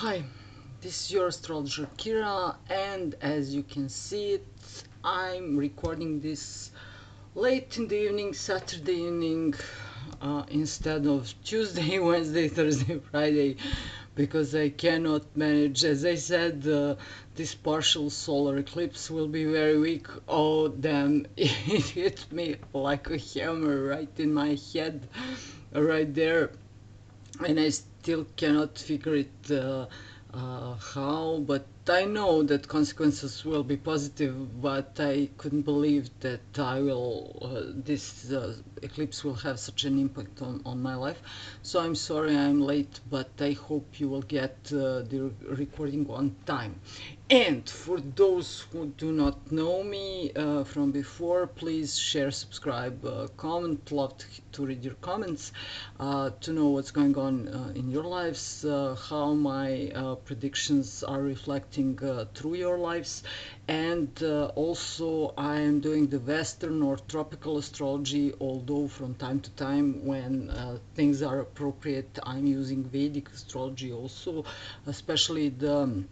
Hi, this is your astrologer Kira, and as you can see it, I'm recording this late in the evening, Saturday evening, instead of Tuesday, Wednesday, Thursday, Friday, because I cannot manage. As I said, this partial solar eclipse will be very weak. Oh, damn, it hit me like a hammer right in my head, right there, and I still cannot figure it how, but I know that consequences will be positive, but I couldn't believe that this eclipse will have such an impact on my life. So I'm sorry I'm late, but I hope you will get the recording on time. And for those who do not know me from before, please share, subscribe, comment. Love to read your comments, to know what's going on in your lives, how my predictions are reflecting through your lives. And also I am doing the Western or tropical astrology, although from time to time when things are appropriate, I'm using Vedic astrology also, especially the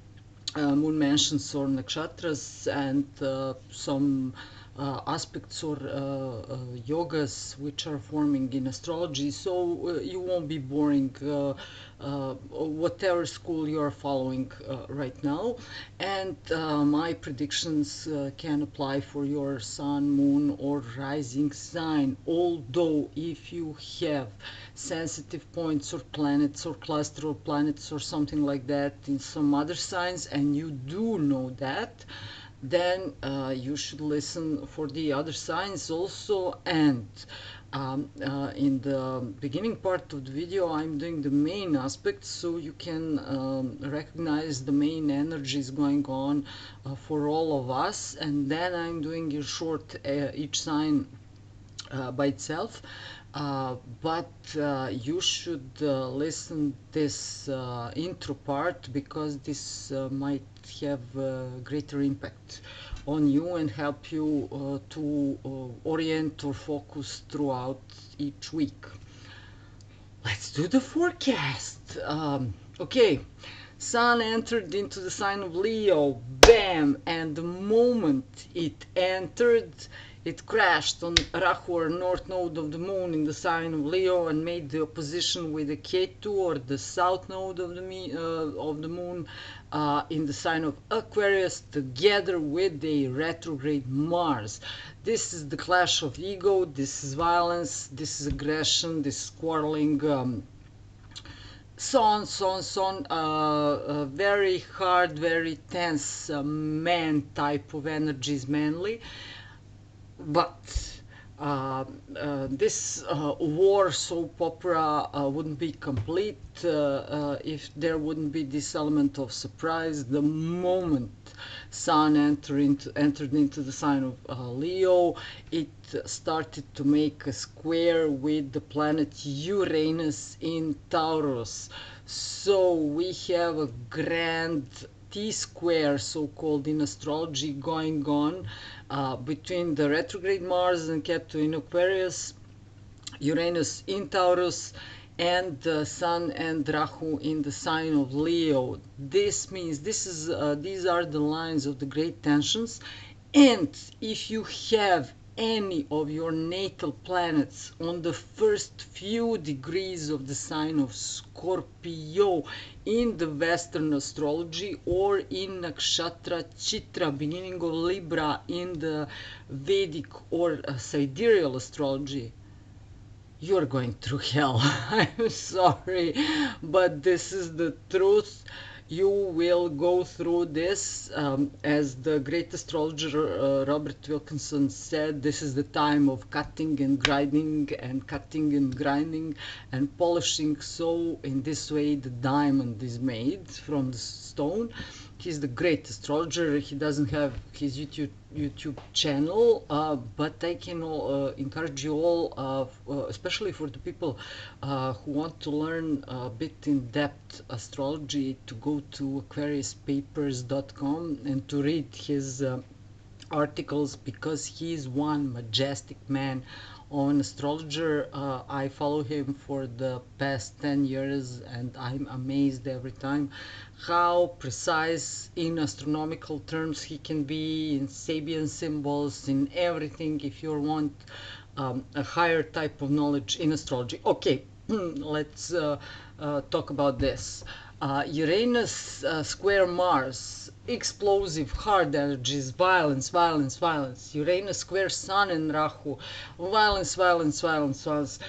moon mansions or nakshatras, and some aspects or yogas which are forming in astrology, so you won't be boring whatever school you are following right now. And my predictions can apply for your sun, moon, or rising sign, although if you have sensitive points or planets or cluster of planets or something like that in some other signs, and you do know that, then you should listen for the other signs also. And in the beginning part of the video I'm doing the main aspects, so you can recognize the main energies going on for all of us, and then I'm doing a short each sign by itself. But you should listen this intro part, because this might have greater impact on you and help you to orient or focus throughout each week. Let's do the forecast. Okay, Sun entered into the sign of Leo, bam, and the moment it entered, it crashed on Rahu, or north node of the moon, in the sign of Leo, and made the opposition with the Ketu, or the south node of the moon, in the sign of Aquarius, together with the retrograde Mars. This is the clash of ego, this is violence, this is aggression, this is quarreling, so on. Very hard, very tense, man type of energies mainly. But this war soap opera wouldn't be complete if there wouldn't be this element of surprise. The moment Sun entered into the sign of Leo, it started to make a square with the planet Uranus in Taurus. So we have a grand T-square, so-called in astrology, going on between the retrograde Mars and Ketu in Aquarius, Uranus in Taurus, and the Sun and Rahu in the sign of Leo. This means these are the lines of the great tensions. And if you have any of your natal planets on the first few degrees of the sign of Scorpio in the Western astrology, or in Nakshatra Chitra, beginning of Libra, in the Vedic or sidereal astrology, you're going through hell. I'm sorry, but this is the truth. You will go through this. As the great astrologer Robert Wilkinson said, this is the time of cutting and grinding, and cutting and grinding and polishing. So in this way the diamond is made from the stone. He's the great astrologer. He doesn't have his YouTube channel, but I can encourage you all, especially for the people who want to learn a bit in-depth astrology, to go to aquariuspapers.com and to read his articles, because he is one majestic man of an astrologer. I follow him for the past 10 years, and I'm amazed every time how precise in astronomical terms he can be, in Sabian symbols, in everything, if you want a higher type of knowledge in astrology. Okay, let's talk about this. Uranus square Mars, explosive, hard energies, violence, violence, violence. Uranus square Sun and Rahu, violence, violence, violence, violence.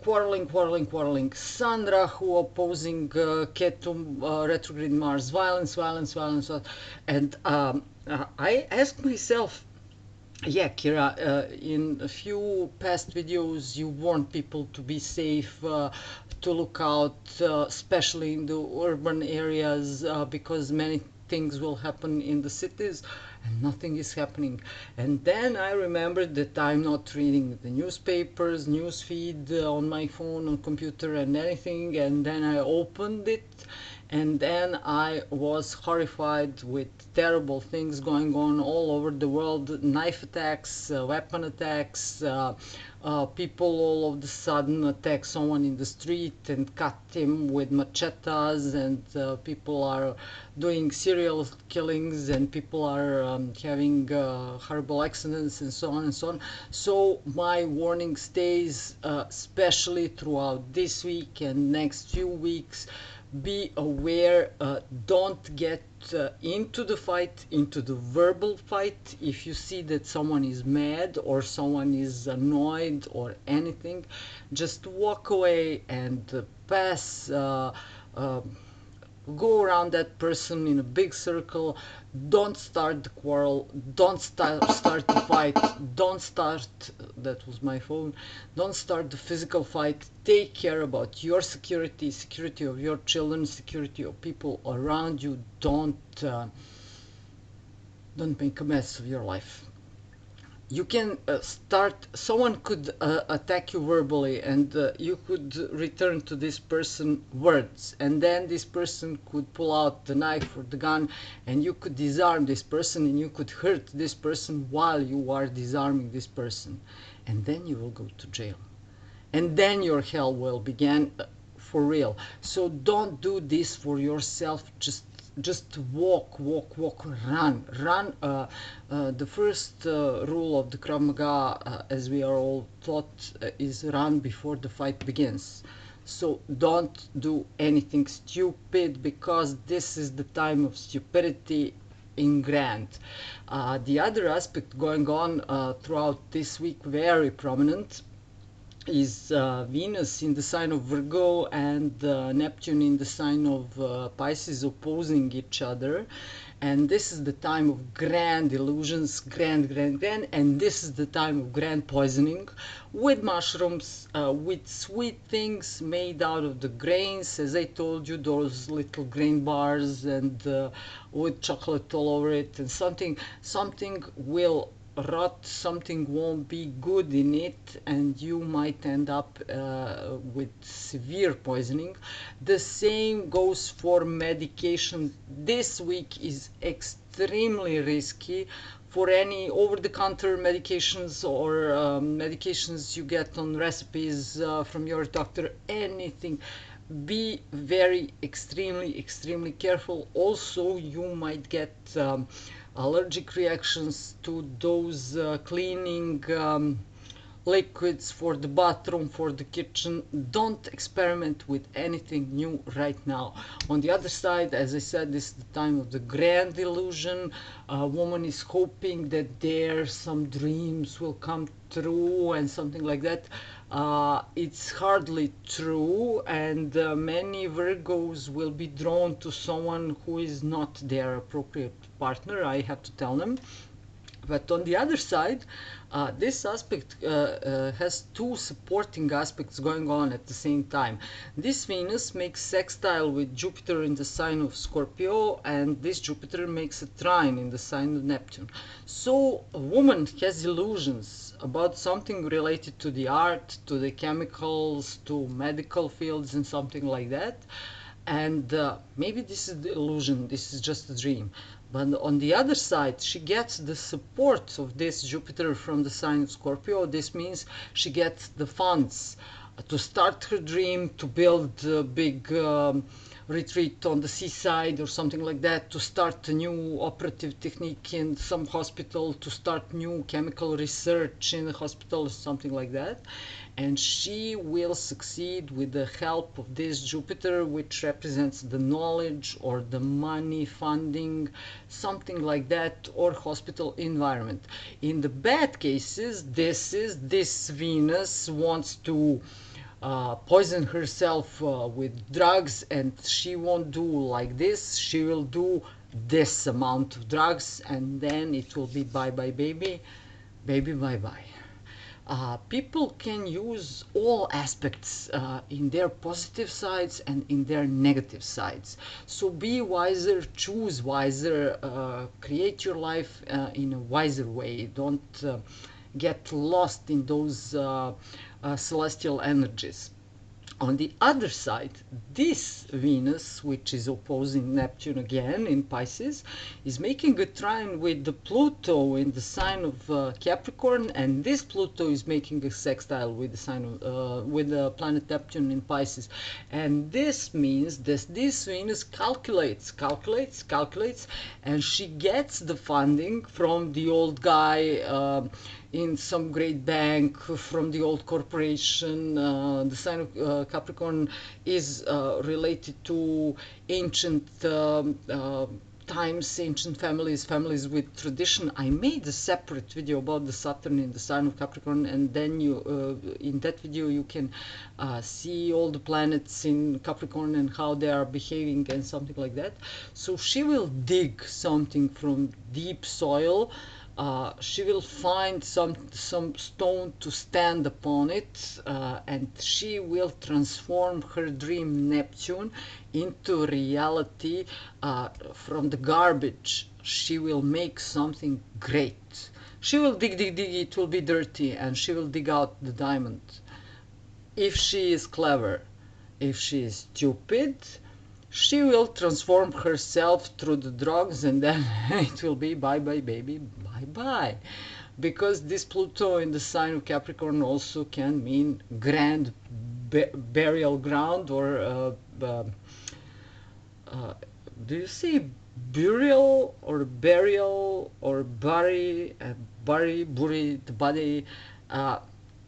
Quarreling, quarreling, quarreling. Sun Rahu opposing Ketu retrograde Mars, violence, violence, violence, violence. And I asked myself, yeah, Kira, in a few past videos, you warned people to be safe, to look out, especially in the urban areas, because many things will happen in the cities and nothing is happening. And then I remembered that I'm not reading the newspapers, news feed on my phone, on computer, and anything. And then I opened it, and then I was horrified with terrible things going on all over the world, knife attacks, weapon attacks, people all of a sudden attack someone in the street and cut him with machetes, and people are doing serial killings, and people are having horrible accidents, and so on and so on. So my warning stays, especially throughout this week and next few weeks. Be aware, don't get into the fight, into the verbal fight. If you see that someone is mad or someone is annoyed or anything, just walk away and pass. Go around that person in a big circle. Don't start the quarrel, don't start the fight, don't start, that was my phone, don't start the physical fight. Take care about your security, security of your children, security of people around you. Don't make a mess of your life. You can start, someone could attack you verbally, and you could return to this person words, and then this person could pull out the knife or the gun, and you could disarm this person, and you could hurt this person while you are disarming this person, and then you will go to jail, and then your hell will begin, for real. So don't do this for yourself. Just walk, walk, walk, run, run. The first rule of the Krav Maga, as we are all taught, is run before the fight begins. So don't do anything stupid, because this is the time of stupidity in grand. The other aspect going on throughout this week, very prominent, is Venus in the sign of Virgo and Neptune in the sign of Pisces opposing each other. And this is the time of grand illusions, grand, grand, grand. And this is the time of grand poisoning with mushrooms, with sweet things made out of the grains. As I told you, those little grain bars, and with chocolate all over it. And something will rot, something won't be good in it, and you might end up with severe poisoning. The same goes for medication. This week is extremely risky for any over-the-counter medications or medications you get on recipes from your doctor, anything. Be very extremely careful. Also, you might get allergic reactions to those cleaning liquids for the bathroom, for the kitchen. Don't experiment with anything new right now. On the other side, as I said, this is the time of the grand illusion. A woman is hoping that there some dreams will come true and something like that. It's hardly true, and many Virgos will be drawn to someone who is not their appropriate partner, I have to tell them. But on the other side, this aspect has two supporting aspects going on at the same time. This Venus makes sextile with Jupiter in the sign of Scorpio, and this Jupiter makes a trine in the sign of Neptune. So a woman has illusions about something related to the art, to the chemicals, to medical fields, and something like that. And maybe this is the illusion, this is just a dream. But on the other side, she gets the support of this Jupiter from the sign of Scorpio. This means she gets the funds to start her dream, to build a big retreat on the seaside or something like that, to start a new operative technique in some hospital, to start new chemical research in a hospital or something like that. And she will succeed with the help of this Jupiter, which represents the knowledge or the money, funding, something like that, or hospital environment. In the bad cases, this Venus wants to poison herself with drugs, and she won't do like this. She will do this amount of drugs, and then it will be bye bye baby, baby bye bye. People can use all aspects in their positive sides and in their negative sides. So be wiser, choose wiser, create your life in a wiser way. Don't get lost in those celestial energies. On the other side, this Venus, which is opposing Neptune again in Pisces, is making a trine with the Pluto in the sign of Capricorn, and this Pluto is making a sextile with the sign of with the planet Neptune in Pisces. And this means that this Venus calculates, and she gets the funding from the old guy in some great bank, from the old corporation. The sign of Capricorn is related to ancient times, ancient families, families with tradition. I made a separate video about the Saturn in the sign of Capricorn, and then in that video you can see all the planets in Capricorn and how they are behaving and something like that. So she will dig something from deep soil. She will find some stone to stand upon it, and she will transform her dream Neptune into reality. From the garbage, she will make something great. She will dig, it will be dirty, and she will dig out the diamond. If she is clever, if she is stupid, she will transform herself through the drugs, and then it will be bye bye baby, bye bye. Because this Pluto in the sign of Capricorn also can mean grand burial ground, or do you say burial or burial or bury, bury the body?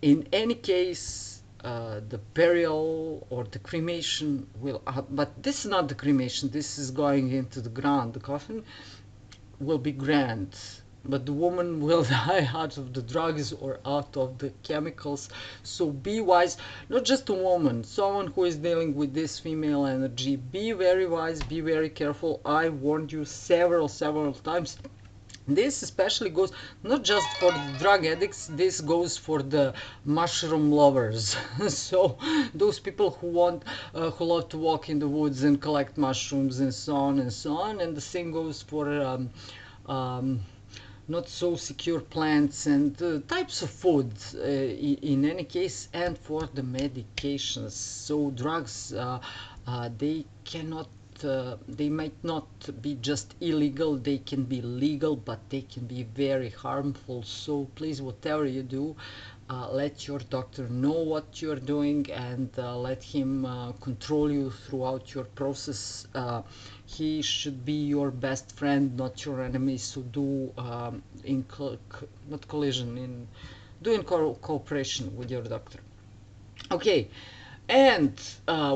In any case, the burial or the cremation will, but this is not the cremation, this is going into the ground. The coffin will be grand, but the woman will die out of the drugs or out of the chemicals. So be wise, not just a woman, someone who is dealing with this female energy. Be very wise, be very careful. I warned you several times. This especially goes not just for the drug addicts, this goes for the mushroom lovers. So those people who want, who love to walk in the woods and collect mushrooms and so on and so on. And the same goes for not so secure plants and types of food in any case, and for the medications. So drugs, they cannot, they might not be just illegal, they can be legal, but they can be very harmful. So please, whatever you do, let your doctor know what you're doing, and let him control you throughout your process. He should be your best friend, not your enemy. So do not collision, do in cooperation with your doctor. Okay. And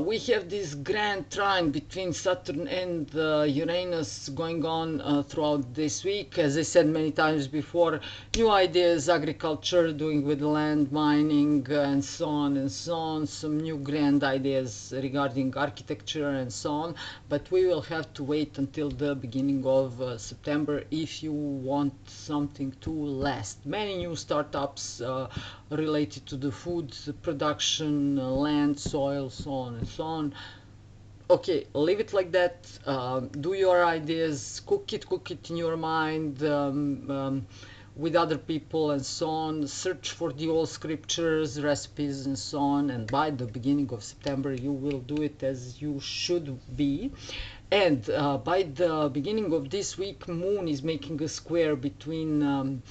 we have this grand trine between Saturn and Uranus going on throughout this week. As I said many times before, new ideas, agriculture, doing with land, mining, and so on and so on. Some new grand ideas regarding architecture and so on. But we will have to wait until the beginning of September if you want something to last. Many new startups related to the food production, land, soil, so on and so on. Okay, leave it like that. Do your ideas, cook it in your mind. with other people and so on. Search for the old scriptures, recipes and so on, and by the beginning of September you will do it as you should be. And by the beginning of this week, Moon is making a square between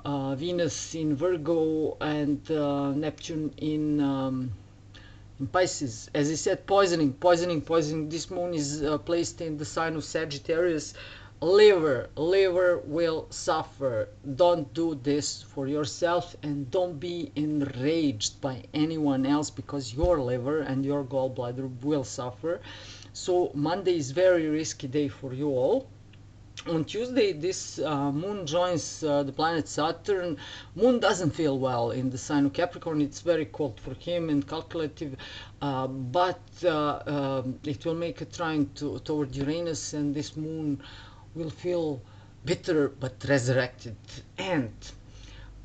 Venus in Virgo and Neptune in Pisces. As I said, poisoning, poisoning, poisoning. This moon is placed in the sign of Sagittarius. Liver will suffer. Don't do this for yourself, and don't be enraged by anyone else, because your liver and your gallbladder will suffer. So Monday is very risky day for you all. On Tuesday, this moon joins the planet Saturn. Moon doesn't feel well in the sign of Capricorn. It's very cold for him and calculative, but it will make a trine toward Uranus, and this moon will feel bitter but resurrected. And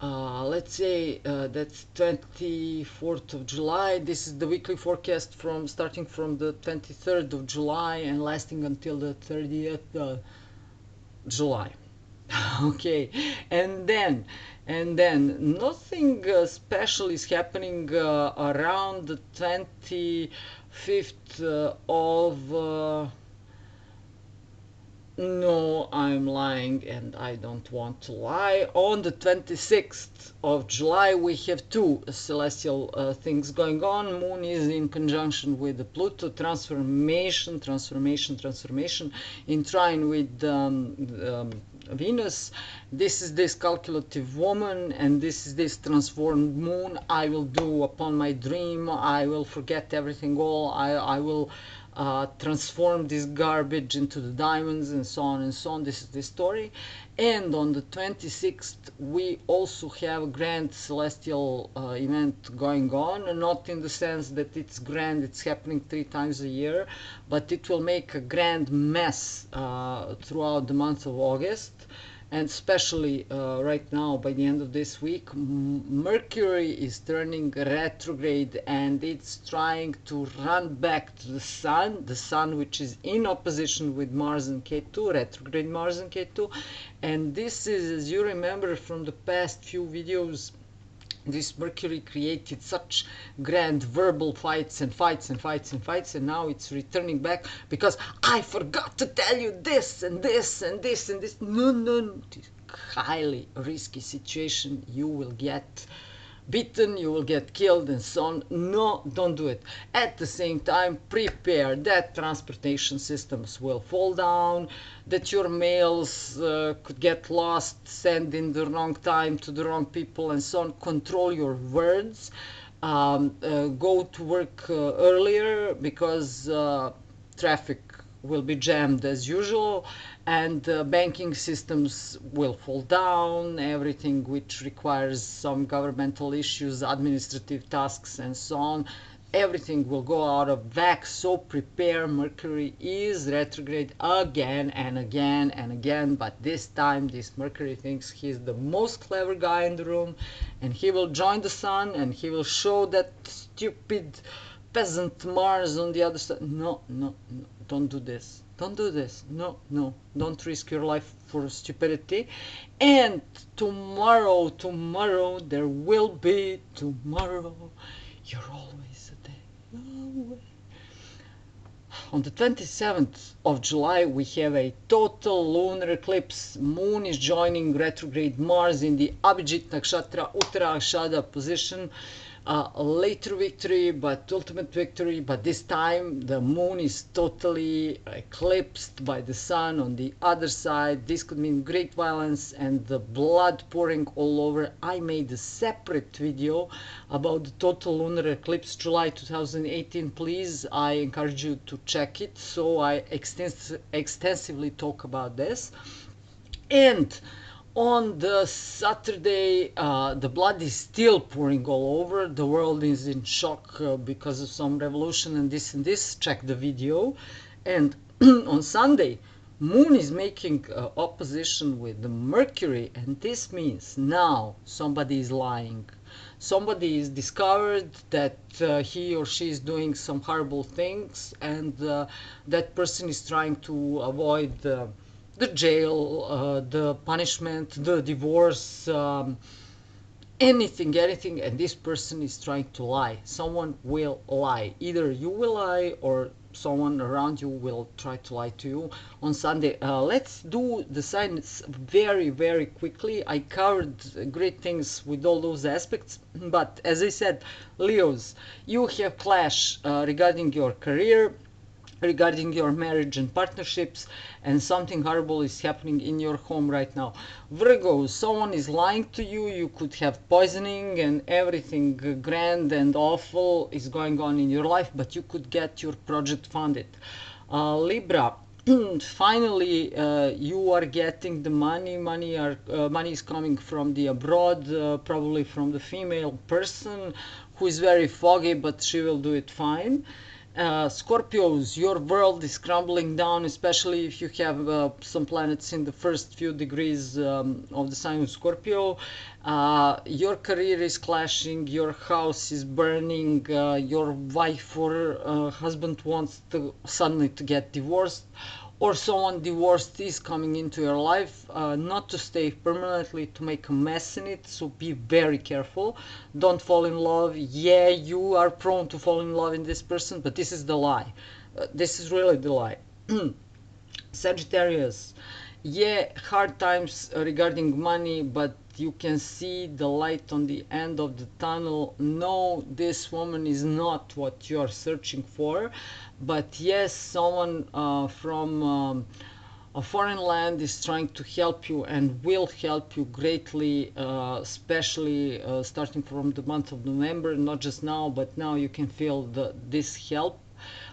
let's say that's 24th of July. This is the weekly forecast from starting from the 23rd of July and lasting until the 30th July. Okay, and then nothing special is happening around the 25th of no, I'm lying, and I don't want to lie. On the 26th of July, we have two celestial things going on. Moon is in conjunction with the Pluto, transformation, in trine with Venus. This is this calculative woman, and this is this transformed moon. I will do upon my dream. I will forget everything all. I will transform this garbage into the diamonds, and so on and so on. This is the story. And on the 26th, we also have a grand celestial event going on, not in the sense that it's grand, it's happening 3 times a year, but it will make a grand mess throughout the month of August. And especially right now, by the end of this week, Mercury is turning retrograde, and it's trying to run back to the Sun which is in opposition with Mars and Ketu, retrograde Mars and Ketu. And this is, as you remember from the past few videos, this Mercury created such grand verbal fights, and now it's returning back because I forgot to tell you this and this and this and this. No. Highly risky situation. You will get beaten, you will get killed, and so on. No, don't do it. At the same time, prepare that transportation systems will fall down, that your mails could get lost, sent in the wrong time to the wrong people, and so on. Control your words. Go to work earlier, because traffic will be jammed as usual, and banking systems will fall down. Everything which requires some governmental issues, administrative tasks, and so on, everything will go out of whack. So prepare. Mercury is retrograde again and again and again, but this time this Mercury thinks he's the most clever guy in the room, and he will join the Sun, and he will show that stupid peasant Mars on the other side. No, don't do this. Don't do this. No, don't risk your life for stupidity. And tomorrow, there will be tomorrow. You're always a day away. On the 27th of July, we have a total lunar eclipse. Moon is joining retrograde Mars in the Abhijit Nakshatra Uttarashada position. Later victory, but ultimate victory. But this time the moon is totally eclipsed by the sun on the other side. This could mean great violence and the blood pouring all over. I made a separate video about the total lunar eclipse July 2018. Please, I encourage you to check it. So I extensively talk about this. And on the Saturday, the blood is still pouring all over. The world is in shock because of some revolution and this. Check the video. And on Sunday, Moon is making opposition with the Mercury, and this means now somebody is lying. Somebody is discovered that he or she is doing some horrible things, and that person is trying to avoid the jail, the punishment, the divorce, anything, and this person is trying to lie. Someone will lie. Either you will lie or someone around you will try to lie to you on Sunday. Let's do the signs very quickly. I covered great things with all those aspects, but as I said, Leos, you have clash regarding your career, regarding your marriage and partnerships, and something horrible is happening in your home right now. Virgo, someone is lying to you. You could have poisoning and everything grand and awful is going on in your life, but you could get your project funded. Libra, finally you are getting the money. Money is coming from the abroad, probably from the female person who is very foggy, but she will do it fine. Scorpios, your world is crumbling down, especially if you have some planets in the first few degrees of the sign of Scorpio. Your career is clashing, your house is burning, your wife or husband wants to suddenly to get divorced, or someone divorced is coming into your life, not to stay permanently, to make a mess in it. So be very careful. Don't fall in love. Yeah, you are prone to fall in love in this person, but this is the lie. This is really the lie. Sagittarius, yeah, hard times regarding money, but you can see the light on the end of the tunnel. No, this woman is not what you are searching for, but yes, someone from a foreign land is trying to help you and will help you greatly, especially starting from the month of November. Not just now, but now you can feel this help,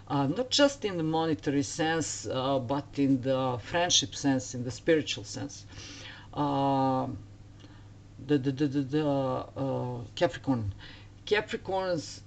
not just in the monetary sense, but in the friendship sense, in the spiritual sense. Uh, Capricorn. Capricorns,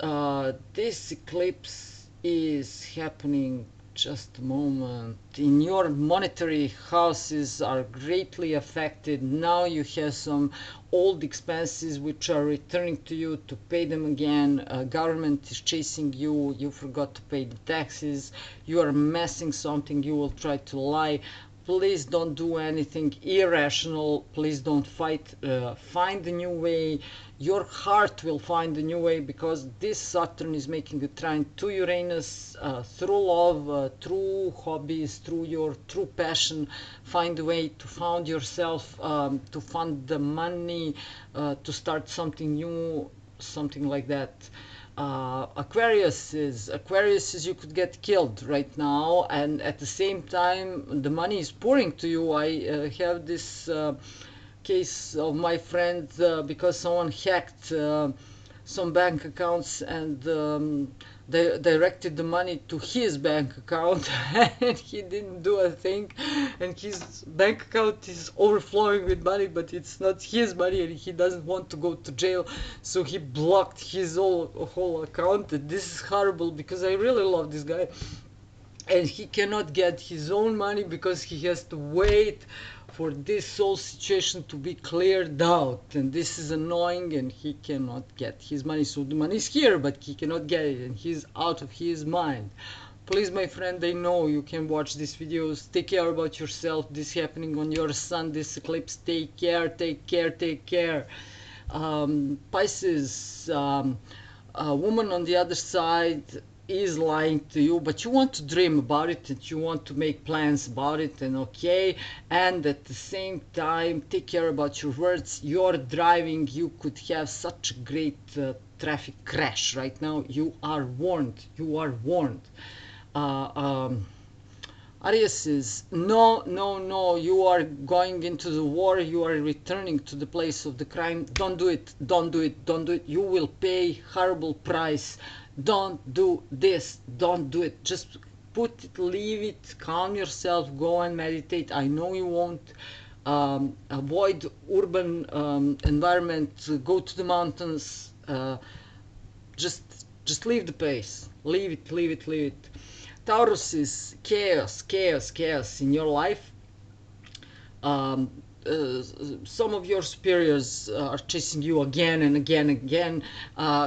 this eclipse is happening just a moment. In your monetary houses are greatly affected. Now you have some old expenses which are returning to you to pay them again. Government is chasing you. You forgot to pay the taxes. You are messing something. You will try to lie. Please don't do anything irrational. Please don't fight. Find a new way. Your heart will find a new way, because this Saturn is making a trine to Uranus, through love, through hobbies, through your true passion. Find a way to found yourself, to fund the money, to start something new, something like that. Aquarius is you could get killed right now, and at the same time the money is pouring to you. I have this case of my friend, because someone hacked some bank accounts and they directed the money to his bank account and he didn't do a thing, and his bank account is overflowing with money, but it's not his money and he doesn't want to go to jail, so he blocked his whole account. And this is horrible, because I really love this guy, and he cannot get his own money because he has to wait for this whole situation to be cleared out, and this is annoying, and he cannot get his money. So the money is here, but he cannot get it, and he's out of his mind. Please, my friend, I know you can watch these videos. Take care about yourself. This happening on your sun, this eclipse. Take care, take care, take care. Pisces, a woman on the other side is lying to you, but you want to dream about it and you want to make plans about it, and okay, and at the same time take care about your words. You're driving, you could have such a great traffic crash right now. You are warned, you are warned. uh, um, Aries is no, no, no. You are going into the war. You are returning to the place of the crime. Don't do it. Don't do it. Don't do it. You will pay horrible price. Don't do this. Don't do it. Just put it, leave it, calm yourself, go and meditate. I know you won't. Avoid urban environment. Go to the mountains. Just leave the place. Leave it. Leave it. Leave it. Taurus is chaos, chaos, chaos in your life. Um, some of your superiors are chasing you again and again and again.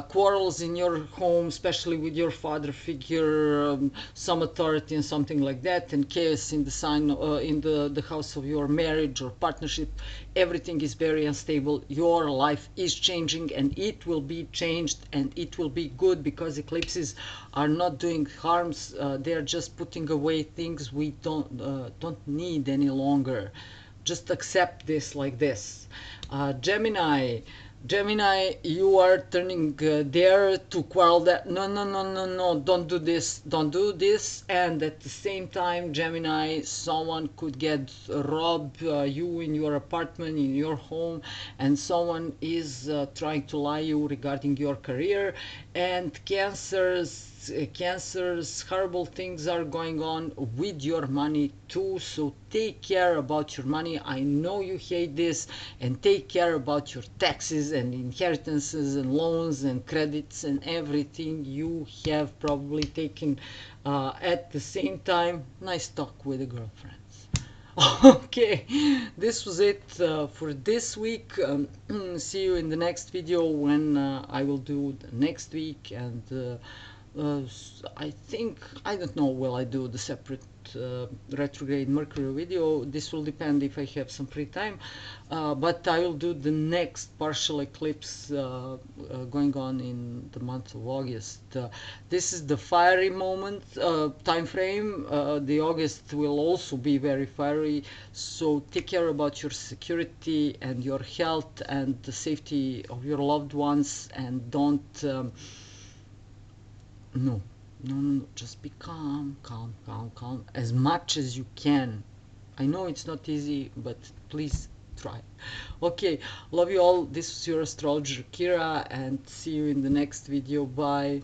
Quarrels in your home, especially with your father figure, some authority and something like that, and chaos in the sign, in the house of your marriage or partnership. Everything is very unstable. Your life is changing, and it will be changed, and it will be good, because eclipses are not doing harms. They are just putting away things we don't need any longer. Just accept this like this. Gemini. Gemini, you are turning there to quarrel that no, no, no, no, no, don't do this, don't do this. And at the same time, Gemini, someone could get rob you in your apartment, in your home, and someone is trying to lie you regarding your career. And Cancers, horrible things are going on with your money too, so take care about your money. I know you hate this, and take care about your taxes and inheritances and loans and credits and everything you have probably taken at the same time. Nice talk with a girlfriend. Okay, this was it for this week. See you in the next video, when I will do the next week. And I think, I don't know, will I do the separate retrograde Mercury video? This will depend if I have some free time, but I will do the next partial eclipse going on in the month of August. This is the fiery moment time frame. The August will also be very fiery, so take care about your security and your health and the safety of your loved ones, and don't no, no, no, just be calm, calm, calm, calm, as much as you can. I know it's not easy, but please try. Okay, love you all. This was your astrologer Kira, and see you in the next video. Bye.